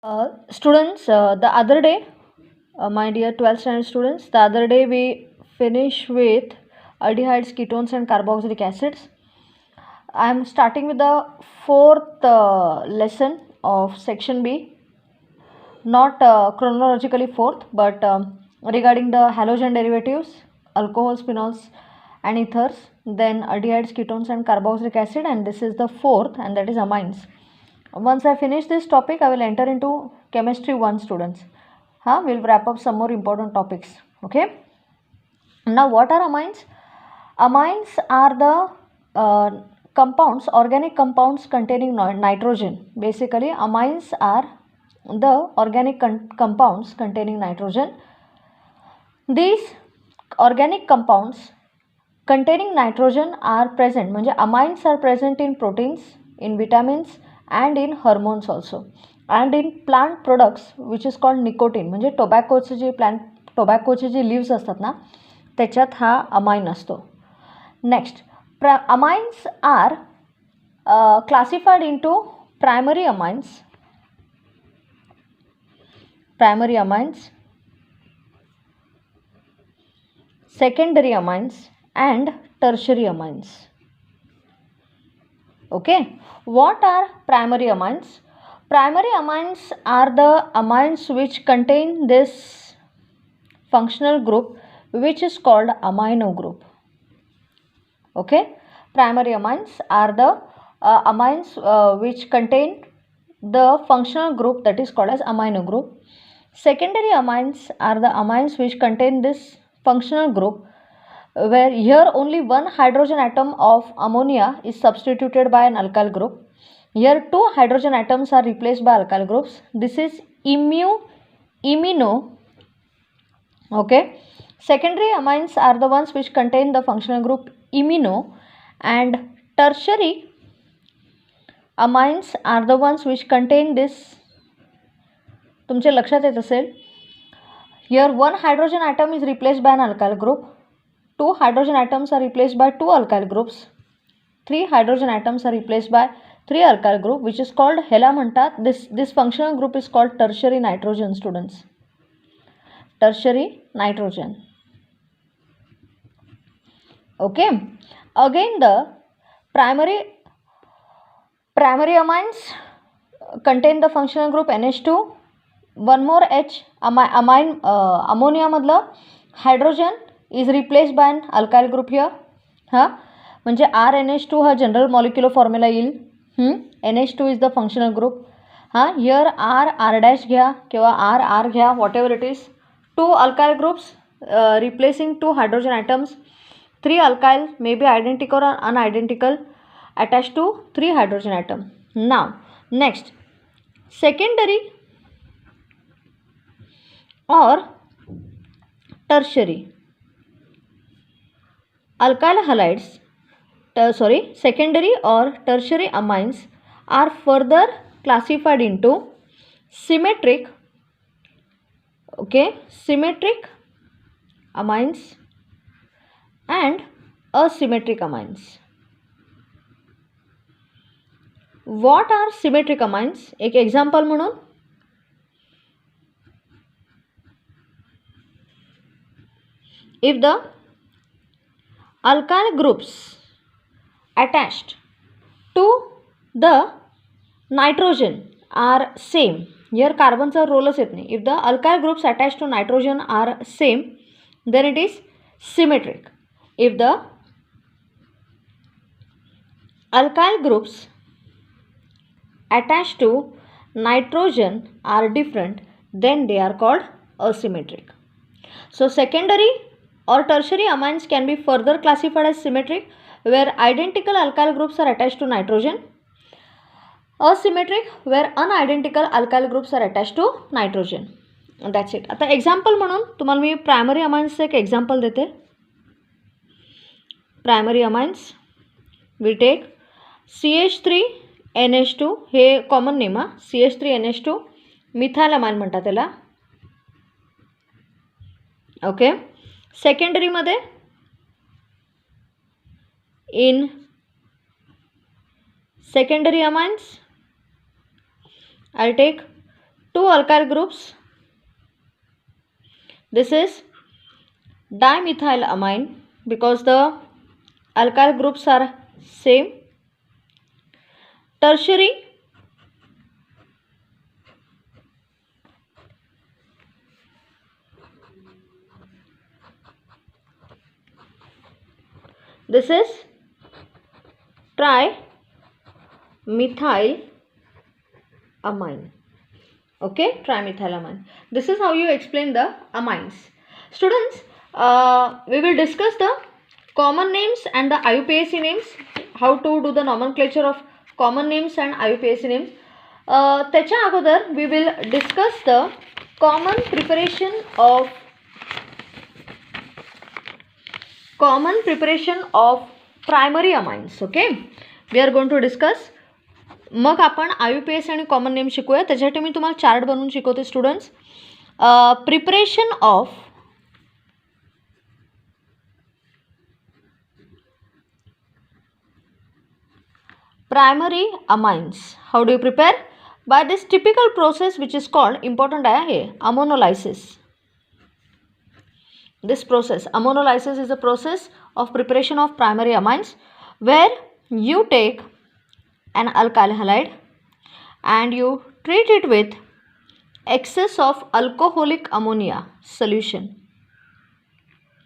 Students, the other day, my dear 12th standard students, the other day we finished with aldehydes, ketones, and carboxylic acids. I am starting with the fourth lesson of section B, not chronologically fourth, but regarding the halogen derivatives, alcohols, phenols, and ethers, then aldehydes, ketones, and carboxylic acid, and this is the fourth, and that is amines. Once I finish this topic, I will enter into chemistry 1 students. We'll wrap up some more important topics. Okay. Now, what are amines? Amines are the compounds, organic compounds containing nitrogen. Basically, amines are the organic compounds containing nitrogen. These organic compounds containing nitrogen are present, म्हणजे amines are present in proteins, in vitamins, and in hormones also, and in plant products which is called nicotine, म्हणजे टोबॅकोचे जे टोबॅकोचे जे lives असतात ना त्याच्यात हा amine असतो. Next, amines are classified into primary amines, secondary amines, and tertiary amines. Okay, what are primary amines? Primary amines are the amines which contain this functional group which is called amino group. Okay, primary amines are the amines which contain the functional group that is called as amino group. Secondary amines are the amines which contain this functional group where here only one hydrogen atom of ammonia is substituted by an alkyl group. Here two hydrogen atoms are replaced by alkyl groups. This is imino. Okay. Secondary amines are the ones which contain the functional group imino, and tertiary amines are the ones which contain this. तुमच्या लक्षात येत असेल, here one hydrogen atom is replaced by an alkyl group, two hydrogen atoms are replaced by two alkyl groups, three hydrogen atoms are replaced by three alkyl group, which is called ह्याला म्हणतात, this functional group is called tertiary nitrogen students. Tertiary nitrogen. Okay, again the primary amines contain the functional group NH2, one more H, ammonia मधला hydrogen is replaced by an alkyl group here. म्हणजे RNH2 हा general molecular formula येईल. NH2 is the functional group. here R dash घ्या किंवा R घ्या, whatever it is. Two alkyl groups replacing two hydrogen atoms. Three alkyl may be identical or unidentical attached to three hydrogen atom. Now next, secondary or tertiary alkyl halides, secondary or tertiary amines are further classified into symmetric, symmetric amines and asymmetric amines. What are symmetric amines? एक example म्हणून, if the alkyl groups attached to the nitrogen are same, here carbon चा रोलच येत नाही. If the alkyl groups attached to nitrogen are same, then it is symmetric. If the alkyl groups attached to nitrogen are different, then they are called asymmetric. So secondary or tertiary amines can be further classified as symmetric, where identical alkyl groups are attached to nitrogen. Asymmetric, where unidentical alkyl groups are attached to nitrogen. And that's it. आता example म्हणून तुम्हाला मी primary अमाइन्सचं एक example देते. Primary amines we take CH3NH2, हे common name CH3NH2, methyl amine म्हणतात त्याला. ओके, सेकंडरी मध्ये इन secondary amines I'll take two alkyl groups. This is dimethylamine because the alkyl groups are same. Tertiary, this is trimethylamine. Okay, trimethylamine. This is how you explain the amines. Students, we will discuss the common names and the IUPAC names, how to do the nomenclature of common names and IUPAC names. त्याच्या अगोदर we will discuss the common preparation of primary amines. Okay, we are going to discuss. मग आपण IUPAC आणि common name शिकूया. त्याच्यासाठी मी तुम्हाला chart बनवून शिकवते students. Preparation of primary amines. How do you prepare? By this typical process which is called, important आहे ammonolysis. This process, ammonolysis, is a process of preparation of primary amines where you take an alkyl halide and you treat it with excess of alcoholic ammonia solution.